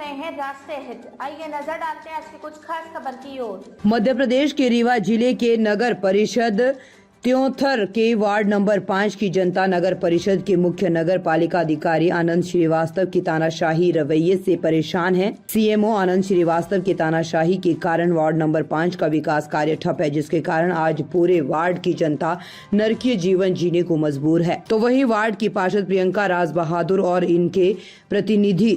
रहे हैं रास्ते हित। आइए नजर डालते हैं आज की कुछ खास खबर की ओर। मध्य प्रदेश के रीवा जिले के नगर परिषद त्योंथर के वार्ड नंबर 5 की जनता नगर परिषद के मुख्य नगर पालिका अधिकारी आनंद श्रीवास्तव की तानाशाही रवैये से परेशान है। सीएमओ आनंद श्रीवास्तव की तानाशाही के कारण वार्ड नंबर 5 का विकास कार्य ठप है, जिसके कारण आज पूरे वार्ड की जनता नरकीय जीवन जीने को मजबूर है। तो वहीं वार्ड की पार्षद प्रियंका राज बहादुर और इनके प्रतिनिधि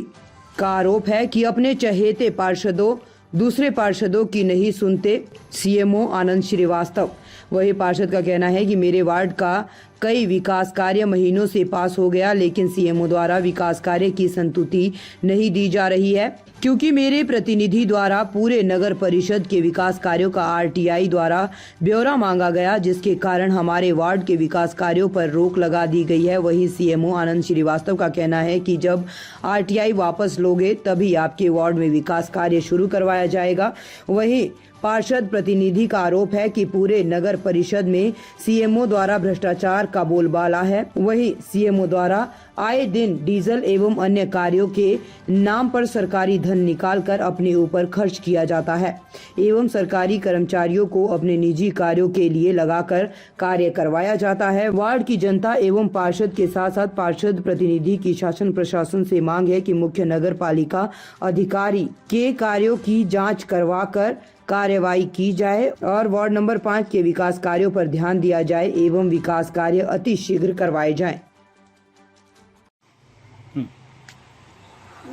का आरोप है कि अपने चहेते पार्षदों दूसरे पार्षदों की नहीं सुनते सीएमओ आनंद श्रीवास्तव। वही पार्षद का कहना है कि मेरे वार्ड का कई विकास कार्य महीनों से पास हो गया, लेकिन सीएमओ द्वारा विकास कार्य की संतुष्टि नहीं दी जा रही है, क्योंकि मेरे प्रतिनिधि द्वारा पूरे नगर परिषद के विकास कार्यों का आरटीआई द्वारा ब्यौरा मांगा गया, जिसके कारण हमारे वार्ड के विकास कार्यों पर रोक लगा दी गई है। वहीं सीएमओ आनंद श्रीवास्तव का कहना है कि जब आरटीआई वापस लोगे तभी आपके वार्ड में विकास कार्य शुरू करवाया जाएगा। वहीं पार्षद प्रतिनिधि का आरोप है कि पूरे नगर परिषद में सीएमओ द्वारा भ्रष्टाचार का बोलबाला है। वहीं सीएमओ द्वारा आए दिन डीजल एवं अन्य कार्यों के नाम पर सरकारी धन निकालकर अपने ऊपर खर्च किया जाता है एवं सरकारी कर्मचारियों को अपने निजी कार्यों के लिए लगाकर कार्य करवाया जाता है। वार्ड की जनता एवं पार्षद के साथ साथ पार्षद प्रतिनिधि की शासन प्रशासन से मांग है कि मुख्य नगर पालिका अधिकारी के कार्यों की जाँच करवाकर कार्यवाही की जाए और वार्ड नंबर 5 के विकास कार्यों पर ध्यान दिया जाए एवं विकास कार्य अति शीघ्र करवाए जाएं।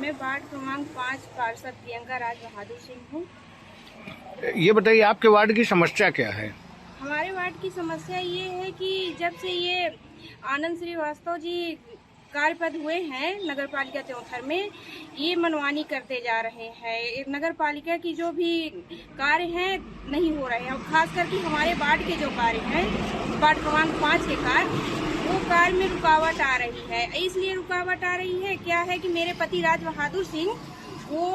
मैं वार्ड क्रमांक 5 पार्षद प्रियंका राज बहादुर सिंह हूँ। ये बताइए आपके वार्ड की समस्या क्या है? हमारे वार्ड की समस्या ये है कि जब से ये आनंद श्रीवास्तव जी कार्यपद हुए हैं नगर पालिका त्योंथर में, ये मनमानी करते जा रहे हैं। नगर पालिका की जो भी कार्य हैं नहीं हो रहे हैं, खास करके हमारे वार्ड के जो कार्य हैं, वार्ड क्रमांक 5 के कार्य, वो कार्य में रुकावट आ रही है। इसलिए रुकावट आ रही है क्या है कि मेरे पति राज बहादुर सिंह वो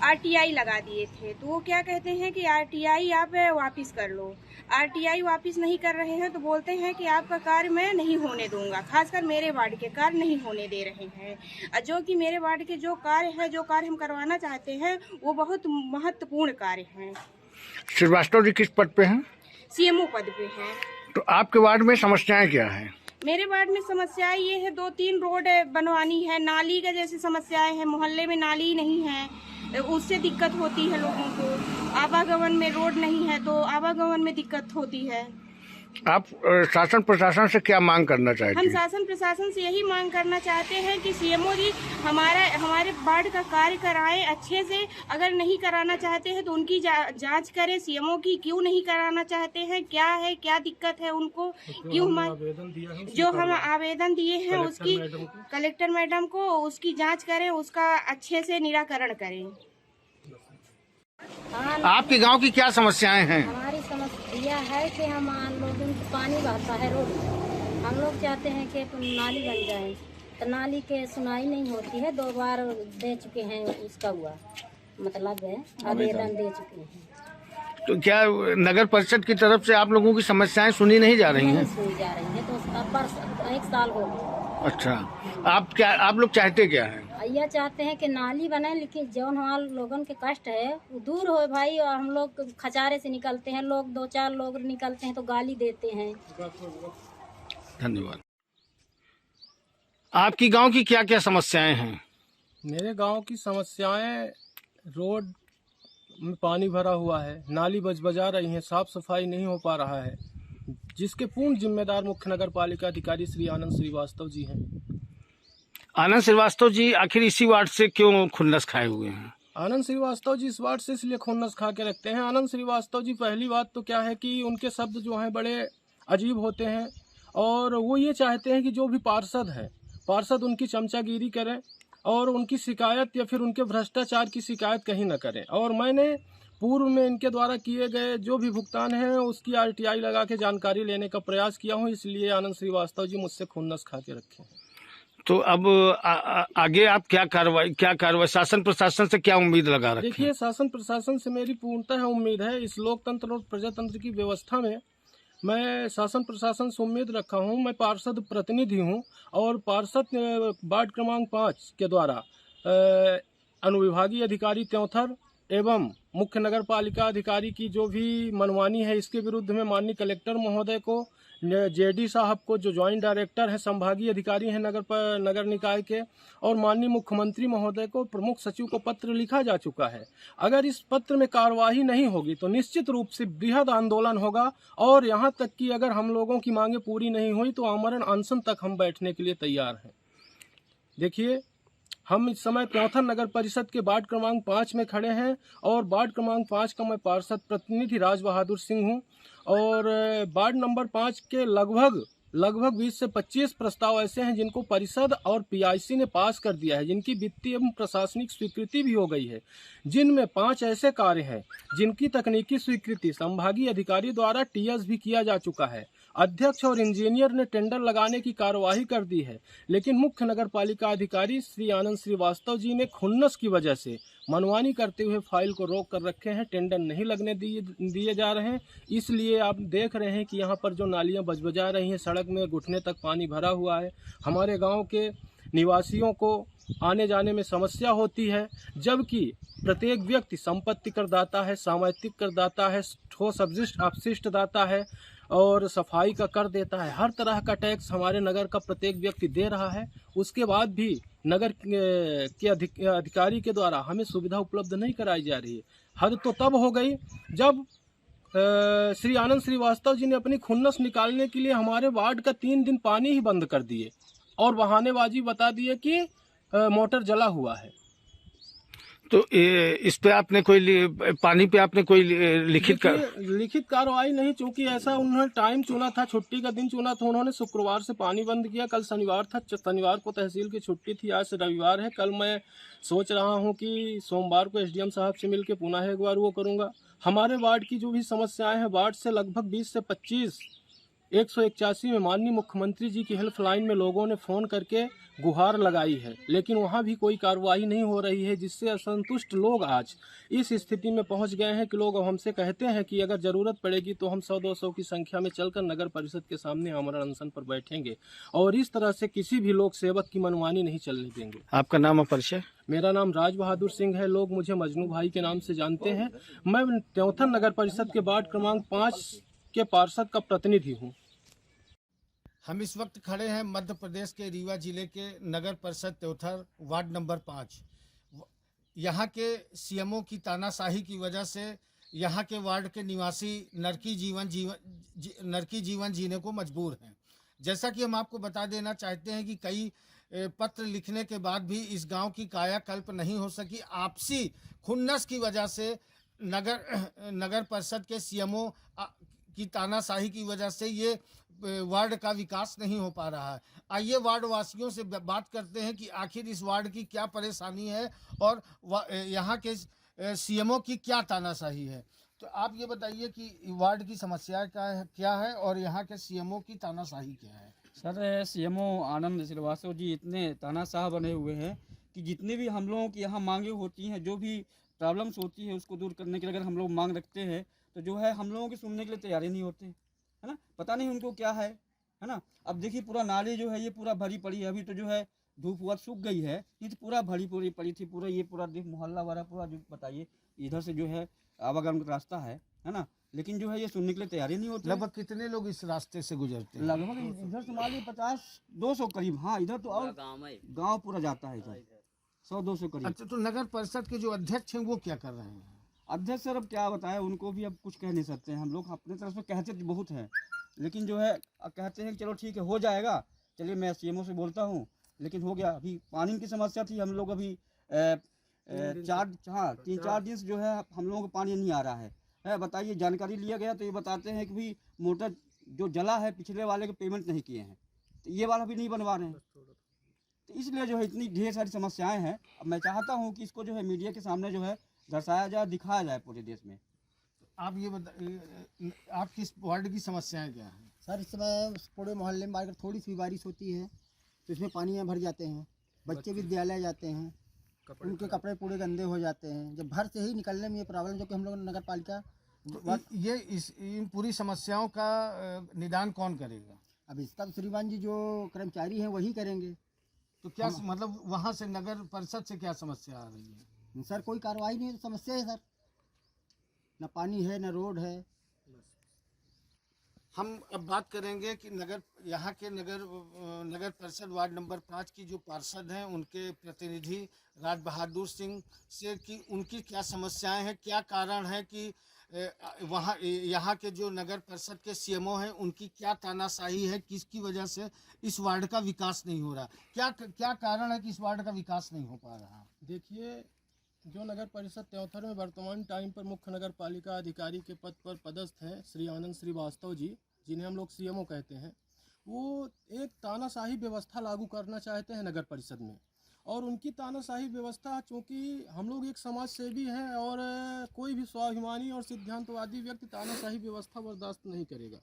आरटीआई लगा दिए थे, तो वो क्या कहते हैं कि आरटीआई आप वापस कर लो। आरटीआई वापस नहीं कर रहे हैं तो बोलते हैं कि आपका कार्य मैं नहीं होने दूंगा। खासकर मेरे वार्ड के कार्य नहीं होने दे रहे हैं, जो कि मेरे वार्ड के जो कार्य है, जो कार्य हम करवाना चाहते हैं, वो बहुत महत्वपूर्ण कार्य हैं। श्रीवास्तव जी किस पद पे हैं? सीएमओ पद पे हैं। तो आपके वार्ड में समस्याएं क्या है? मेरे वार्ड में समस्याएं ये है, 2-3 रोड बनवानी है, नाली का जैसी समस्याएं हैं, मोहल्ले में नाली नहीं है, उससे दिक्कत होती है लोगों को। आवागमन में रोड नहीं है तो आवागमन में दिक्कत होती है। आप शासन प्रशासन से क्या मांग करना चाहते हैं? हम शासन प्रशासन से यही मांग करना चाहते हैं कि सीएमओ जी हमारे वार्ड का कार्य कराएं अच्छे से। अगर नहीं कराना चाहते हैं तो उनकी जांच करें, सीएमओ की क्यों नहीं कराना चाहते हैं, क्या है, क्या दिक्कत है उनको, क्यों जो हम आवेदन दिए हैं उसकी कलेक्टर मैडम को उसकी जाँच करें, उसका अच्छे से निराकरण करें। आपके गांव की क्या समस्याएं हैं? हमारी समस्या है कि हम लोगों को पानी बहता है रोड, हम लोग चाहते हैं कि नाली बन जाए, तो नाली के सुनाई नहीं होती है। 2 बार दे चुके हैं, उसका हुआ मतलब है आवेदन दे चुके हैं। तो क्या नगर परिषद की तरफ से आप लोगों की समस्याएं सुनी नहीं जा रही हैं? नहीं सुनी जा रही है, तो अब 1 साल हो गया। अच्छा, आप लोग चाहते क्या हैं? यह चाहते हैं कि नाली बने, लेकिन जो हमारे लोगों के कष्ट है वो दूर हो भाई। और हम लोग खचारे से निकलते हैं, लोग 2-4 लोग निकलते हैं तो गाली देते हैं। धन्यवाद। आपकी गांव की क्या क्या समस्याएं हैं? मेरे गांव की समस्याएं, रोड में पानी भरा हुआ है, नाली बजा रही है, साफ सफाई नहीं हो पा रहा है, जिसके पूर्ण जिम्मेदार मुख्य नगर पालिका अधिकारी श्री आनंद श्रीवास्तव जी हैं। आनंद श्रीवास्तव जी आखिर इसी वार्ड से क्यों खुन्नस खाए हुए हैं? आनंद श्रीवास्तव जी इस वार्ड से इसलिए खुन्नस खा के रखते हैं। आनंद श्रीवास्तव जी, पहली बात तो क्या है कि उनके शब्द जो हैं बड़े अजीब होते हैं, और वो ये चाहते हैं कि जो भी पार्षद है, पार्षद उनकी चमचागिरी करें और उनकी शिकायत या फिर उनके भ्रष्टाचार की शिकायत कहीं न करें। और मैंने पूर्व में इनके द्वारा किए गए जो भी भुगतान हैं उसकी आरटीआई लगा के जानकारी लेने का प्रयास किया हूँ, इसलिए आनंद श्रीवास्तव जी मुझसे खुन्नस खा के रखे हैं। तो अब आगे आप क्या कार्रवाई शासन प्रशासन से क्या उम्मीद लगा रखी? देखिए, शासन प्रशासन से मेरी पूर्णतः उम्मीद है। इस लोकतंत्र और प्रजातंत्र की व्यवस्था में मैं शासन प्रशासन से उम्मीद रखा हूं। मैं पार्षद प्रतिनिधि हूं और पार्षद वार्ड क्रमांक 5 के द्वारा अनुविभागीय अधिकारी त्योंथर एवं मुख्य नगर पालिका अधिकारी की जो भी मनमानी है, इसके विरुद्ध में माननीय कलेक्टर महोदय को, जेडी साहब को, जो ज्वाइंट डायरेक्टर हैं, संभागीय अधिकारी हैं नगर निकाय के, और माननीय मुख्यमंत्री महोदय को, प्रमुख सचिव को पत्र लिखा जा चुका है। अगर इस पत्र में कार्यवाही नहीं होगी तो निश्चित रूप से बृहद आंदोलन होगा, और यहाँ तक कि अगर हम लोगों की मांगे पूरी नहीं हुई तो आमरण अनशन तक हम बैठने के लिए तैयार हैं। देखिए, हम इस समय त्योंथर नगर परिषद के वार्ड क्रमांक 5 में खड़े हैं, और वार्ड क्रमांक 5 का मैं पार्षद प्रतिनिधि राज बहादुर सिंह हूं, और वार्ड नंबर 5 के लगभग 20 से 25 प्रस्ताव ऐसे हैं जिनको परिषद और पीआईसी ने पास कर दिया है, जिनकी वित्तीय एवं प्रशासनिक स्वीकृति भी हो गई है, जिनमें 5 ऐसे कार्य हैं जिनकी तकनीकी स्वीकृति संभागीय अधिकारी द्वारा टीएस भी किया जा चुका है। अध्यक्ष और इंजीनियर ने टेंडर लगाने की कार्यवाही कर दी है, लेकिन मुख्य नगर पालिका अधिकारी श्री आनंद श्रीवास्तव जी ने खुन्नस की वजह से मनमानी करते हुए फाइल को रोक कर रखे हैं। टेंडर नहीं लगने दिए जा रहे हैं। इसलिए आप देख रहे हैं कि यहाँ पर जो नालियाँ बजबजा रही हैं, सड़क में घुटने तक पानी भरा हुआ है। हमारे गाँव के निवासियों को आने जाने में समस्या होती है, जबकि प्रत्येक व्यक्ति संपत्ति कर दाता है, सामाजिक कर दाता है, ठोस अपशिष्ट दाता है और सफाई का कर देता है। हर तरह का टैक्स हमारे नगर का प्रत्येक व्यक्ति दे रहा है। उसके बाद भी नगर के अधिकारी के द्वारा हमें सुविधा उपलब्ध नहीं कराई जा रही है। हद तो तब हो गई जब श्री आनंद श्रीवास्तव जी ने अपनी खुन्नस निकालने के लिए हमारे वार्ड का 3 दिन पानी ही बंद कर दिए और बहानेबाजी बता दिए कि मोटर जला हुआ है। तो इस पे आपने कोई पानी पे आपने कोई लिखित कार्रवाई नहीं, चूंकि ऐसा उन्होंने टाइम चुना था, छुट्टी का दिन चुना था, उन्होंने शुक्रवार से पानी बंद किया। कल शनिवार था, शनिवार को तहसील की छुट्टी थी, आज से रविवार है। कल मैं सोच रहा हूं कि सोमवार को एसडीएम साहब से मिलकर पुनः एक बार वो करूंगा। हमारे वार्ड की जो भी समस्याएं हैं, वार्ड से लगभग 20 से 25 181 में माननीय मुख्यमंत्री जी की हेल्पलाइन में लोगों ने फ़ोन करके गुहार लगाई है, लेकिन वहां भी कोई कार्रवाई नहीं हो रही है, जिससे असंतुष्ट लोग आज इस स्थिति में पहुंच गए हैं कि लोग अब हमसे कहते हैं कि अगर ज़रूरत पड़ेगी तो हम 100-200 की संख्या में चलकर नगर परिषद के सामने आमरण अनशन पर बैठेंगे और इस तरह से किसी भी लोक सेवक की मनमानी नहीं चलने देंगे। आपका नाम और परिचय? मेरा नाम राज बहादुर सिंह है, लोग मुझे मजनू भाई के नाम से जानते हैं। मैं त्योंथर नगर परिषद के वार्ड क्रमांक 5 के पार्षद का प्रतिनिधि हूँ। हम इस वक्त खड़े हैं मध्य प्रदेश के रीवा जिले के नगर परिषद त्योथर वार्ड नंबर 5। यहाँ के सीएमओ की तानाशाही की वजह से यहाँ के वार्ड के निवासी नरकी जीवन जीने को मजबूर हैं। जैसा कि हम आपको बता देना चाहते हैं कि कई पत्र लिखने के बाद भी इस गांव की कायाकल्प नहीं हो सकी। आपसी खुन्नस की वजह से नगर परिषद के सीएमओ की तानाशाही की वजह से ये वार्ड का विकास नहीं हो पा रहा है। आइए वार्ड वासियों से बात करते हैं कि आखिर इस वार्ड की क्या परेशानी है और यहाँ के सीएमओ की क्या तानाशाही है। तो आप ये बताइए कि वार्ड की समस्या क्या है और यहाँ के सीएमओ की तानाशाही क्या है। सर, सीएमओ आनंद श्रीवास्तव जी इतने तानाशाह बने हुए हैं कि जितनी भी हम लोगों की यहाँ मांगे होती हैं, जो भी प्रॉब्लम्स होती है उसको दूर करने के लिए अगर हम लोग मांग रखते हैं तो जो है हम लोगों की सुनने के लिए तैयार ही नहीं होते, है ना। पता नहीं उनको क्या है ना। अब देखिए पूरा नाली जो है ये पूरा भरी पड़ी है। अभी तो जो है धूप हुआ सूख गई है, ये तो पूरा भरी पूरी पड़ी थी। पूरा ये पूरा मोहल्ला वाला पूरा जो बताइए इधर से जो है आवागमन का रास्ता है ना, लेकिन जो है ये सुनने के लिए तैयार ही नहीं होते। लगभग कितने लोग इस रास्ते से गुजरते हैं? लगभग इधर से मान लीजिए 50-200 करीब। हाँ, इधर तो और गाँव पूरा जाता है, इधर 100-200 करीब। अच्छा, तो नगर परिषद के जो अध्यक्ष हैं वो क्या कर रहे हैं? अध्यक्ष सर अब क्या बताएं, उनको भी अब कुछ कह नहीं सकते हैं। हम लोग अपने तरफ से कहते तो बहुत हैं, लेकिन जो है कहते हैं कि चलो ठीक है हो जाएगा, चलिए मैं सीएमओ से बोलता हूँ, लेकिन हो गया। अभी पानी की समस्या थी, हम लोग अभी 3-4 दिन से जो है हम लोगों को पानी नहीं आ रहा है। बताइए, जानकारी लिया गया तो ये बताते हैं कि भाई मोटर जो जला है पिछले वाले के पेमेंट नहीं किए हैं, तो ये वाला भी नहीं बनवा रहे हैं। तो इसलिए जो है इतनी ढेर सारी समस्याएँ हैं। अब मैं चाहता हूँ कि इसको जो है मीडिया के सामने जो है दर्शाया जाए, दिखाया जाए पूरे देश में। आप ये बताइए, आपकी इस वार्ड की समस्याएं क्या हैं? सर, इस समय पूरे मोहल्ले में अगर थोड़ी सी बारिश होती है तो इसमें पानी भर जाते हैं। बच्चे विद्यालय जाते हैं, उनके कपड़े पूरे गंदे हो जाते हैं। जब घर से ही निकलने में ये प्रॉब्लम, जो कि हम लोग नगर पालिका इन पूरी समस्याओं का निदान कौन करेगा? अब इसका तो श्रीमान जी जो कर्मचारी हैं वही करेंगे। तो क्या मतलब वहाँ से नगर परिषद से क्या समस्या आ रही है? सर कोई कार्रवाई नहीं है तो समस्या है सर, न पानी है न रोड है। हम अब बात करेंगे कि यहाँ के नगर परिषद वार्ड नंबर 5 की जो पार्षद हैं उनके प्रतिनिधि राज बहादुर सिंह से कि उनकी क्या समस्याएं हैं, क्या कारण है कि यहाँ के जो नगर परिषद के सीएमओ हैं उनकी क्या तानाशाही है, किसकी वजह से इस वार्ड का विकास नहीं हो रहा, क्या कारण है कि इस वार्ड का विकास नहीं हो पा रहा। देखिए, जो नगर परिषद त्योंथर में वर्तमान टाइम पर मुख्य नगर पालिका अधिकारी के पद पर पदस्थ हैं श्री आनंद श्रीवास्तव जी, जिन्हें हम लोग सीएमओ कहते हैं, वो एक तानाशाही व्यवस्था लागू करना चाहते हैं नगर परिषद में। और उनकी तानाशाही व्यवस्था, चूँकि हम लोग एक समाज सेवी हैं और कोई भी स्वाभिमानी और सिद्धांतवादी व्यक्ति तानाशाही व्यवस्था बर्दाश्त नहीं करेगा।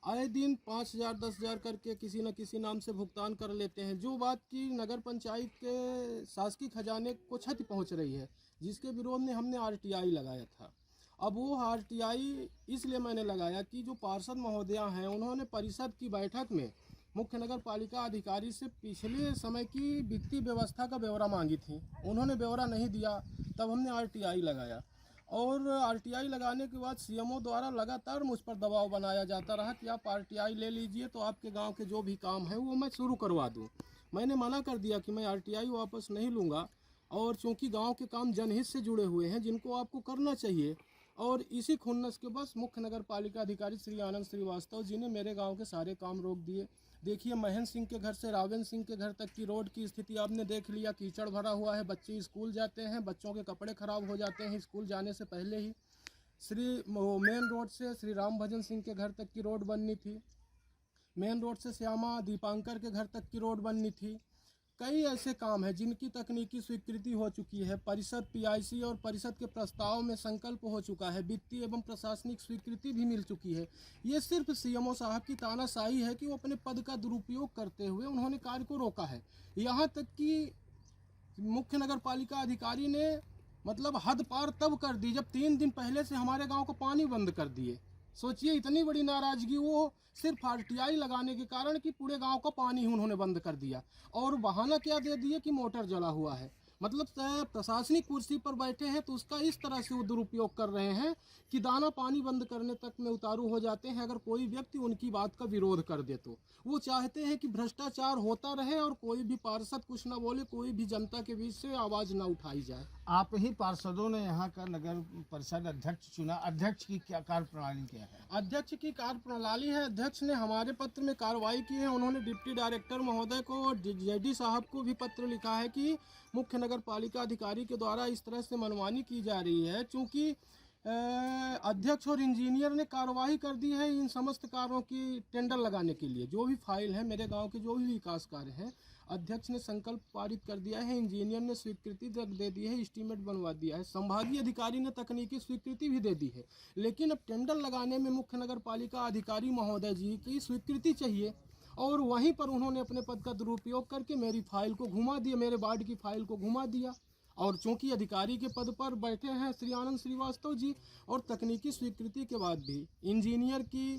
आए दिन 5,000 10,000 करके किसी न किसी नाम से भुगतान कर लेते हैं, जो बात की नगर पंचायत के शासकीय खजाने को क्षति पहुंच रही है, जिसके विरोध में हमने RTI लगाया था। अब वो RTI इसलिए मैंने लगाया कि जो पार्षद महोदया हैं उन्होंने परिषद की बैठक में मुख्य नगर पालिका अधिकारी से पिछले समय की वित्तीय व्यवस्था का ब्यौरा मांगी थी, उन्होंने ब्यौरा नहीं दिया, तब हमने RTI लगाया। और RTI लगाने के बाद सीएमओ द्वारा लगातार मुझ पर दबाव बनाया जाता रहा कि आप RTI ले लीजिए तो आपके गांव के जो भी काम है वो मैं शुरू करवा दूं। मैंने मना कर दिया कि मैं RTI वापस नहीं लूँगा, और चूँकि गांव के काम जनहित से जुड़े हुए हैं जिनको आपको करना चाहिए। और इसी खुन्नस के बस मुख्य नगर पालिका अधिकारी श्री आनंद श्रीवास्तव जी ने मेरे गाँव के सारे काम रोक दिए। देखिए, महेंद्र सिंह के घर से रावेंद्र सिंह के घर तक की रोड की स्थिति आपने देख लिया, कीचड़ भरा हुआ है, बच्चे स्कूल जाते हैं, बच्चों के कपड़े खराब हो जाते हैं स्कूल जाने से पहले ही। मेन रोड से श्री राम भजन सिंह के घर तक की रोड बननी थी, मेन रोड से श्यामा दीपांकर के घर तक की रोड बननी थी। कई ऐसे काम हैं जिनकी तकनीकी स्वीकृति हो चुकी है, परिषद PIC और परिषद के प्रस्ताव में संकल्प हो चुका है, वित्तीय एवं प्रशासनिक स्वीकृति भी मिल चुकी है। ये सिर्फ सीएमओ साहब की तानाशाही है कि वो अपने पद का दुरुपयोग करते हुए उन्होंने कार्य को रोका है। यहाँ तक कि मुख्य नगर पालिका अधिकारी ने मतलब हद पार तब कर दी जब 3 दिन पहले से हमारे गाँव को पानी बंद कर दिए। सोचिए, इतनी बड़ी नाराजगी, वो सिर्फ RTI लगाने के कारण कि पूरे गांव का पानी उन्होंने बंद कर दिया। और बहाना क्या दे दिए कि मोटर जला हुआ है। मतलब प्रशासनिक कुर्सी पर बैठे हैं तो उसका इस तरह से वो दुरुपयोग कर रहे हैं कि दाना पानी बंद करने तक में उतारू हो जाते हैं अगर कोई व्यक्ति उनकी बात का विरोध कर दे तो। वो चाहते हैं कि भ्रष्टाचार होता रहे और कोई भी पार्षद कुछ ना बोले, कोई भी जनता के बीच से आवाज़ ना उठाई जाए। आप ही पार्षदों ने यहाँ का नगर परिषद अध्यक्ष चुना, अध्यक्ष की क्या कार्यप्रणाली क्या है? अध्यक्ष की कार्यप्रणाली है, अध्यक्ष ने हमारे पत्र में कार्रवाई की है। उन्होंने डिप्टी डायरेक्टर महोदय को और JD साहब को भी पत्र लिखा है कि मुख्य नगर पालिका अधिकारी के द्वारा इस तरह से मनमानी की जा रही है। चूँकि अध्यक्ष और इंजीनियर ने कार्रवाई कर दी है इन समस्त कार्यों की टेंडर लगाने के लिए। जो भी फाइल है मेरे गांव के जो भी विकास कार्य हैं, अध्यक्ष ने संकल्प पारित कर दिया है, इंजीनियर ने स्वीकृति दे दी है, एस्टीमेट बनवा दिया है, संभागीय अधिकारी ने तकनीकी स्वीकृति भी दे दी है। लेकिन अब टेंडर लगाने में मुख्य नगर पालिका अधिकारी महोदय जी की स्वीकृति चाहिए, और वहीं पर उन्होंने अपने पद का दुरुपयोग करके मेरी फाइल को घुमा दिया, मेरे वार्ड की फाइल को घुमा दिया। और चूंकि अधिकारी के पद पर बैठे हैं श्री आनंद श्रीवास्तव जी, और तकनीकी स्वीकृति के बाद भी, इंजीनियर की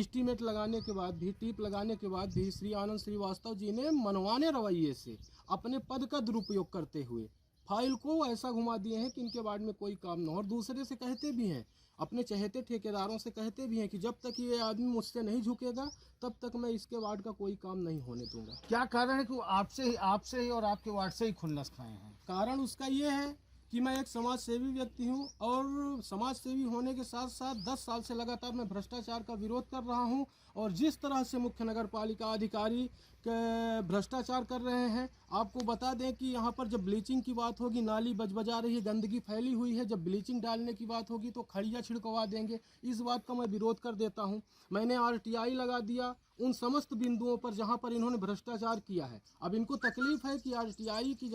एस्टीमेट लगाने के बाद भी, टीप लगाने के बाद भी श्री आनंद श्रीवास्तव जी ने मनमाने रवैये से अपने पद का दुरुपयोग करते हुए फाइल को ऐसा घुमा दिए हैं कि इनके वार्ड में कोई काम न हो। और दूसरे से कहते भी हैं, अपने चहेते ठेकेदारों से कहते भी हैं कि जब तक ये आदमी मुझसे नहीं झुकेगा तब तक मैं इसके वार्ड का कोई काम नहीं होने दूंगा। क्या कारण है कि वो आपसे ही और आपके वार्ड से ही खुन्नस खाए हैं? कारण उसका ये है कि मैं एक समाज सेवी व्यक्ति हूँ, और समाज सेवी होने के साथ साथ 10 साल से लगातार मैं भ्रष्टाचार का विरोध कर रहा हूँ। और जिस तरह से मुख्य नगर पालिका अधिकारी भ्रष्टाचार कर रहे हैं, आपको बता दें कि यहाँ पर जब ब्लीचिंग की बात होगी, नाली बजबजा रही है, गंदगी फैली हुई है, जब ब्लीचिंग डालने की बात होगी तो खड़िया छिड़कवा देंगे। इस बात का मैं विरोध कर देता हूँ। मैंने RTI लगा दिया उन समस्त बिंदुओं पर जहाँ पर इन्होंने भ्रष्टाचार किया है। अब इनको तकलीफ है कि RTI की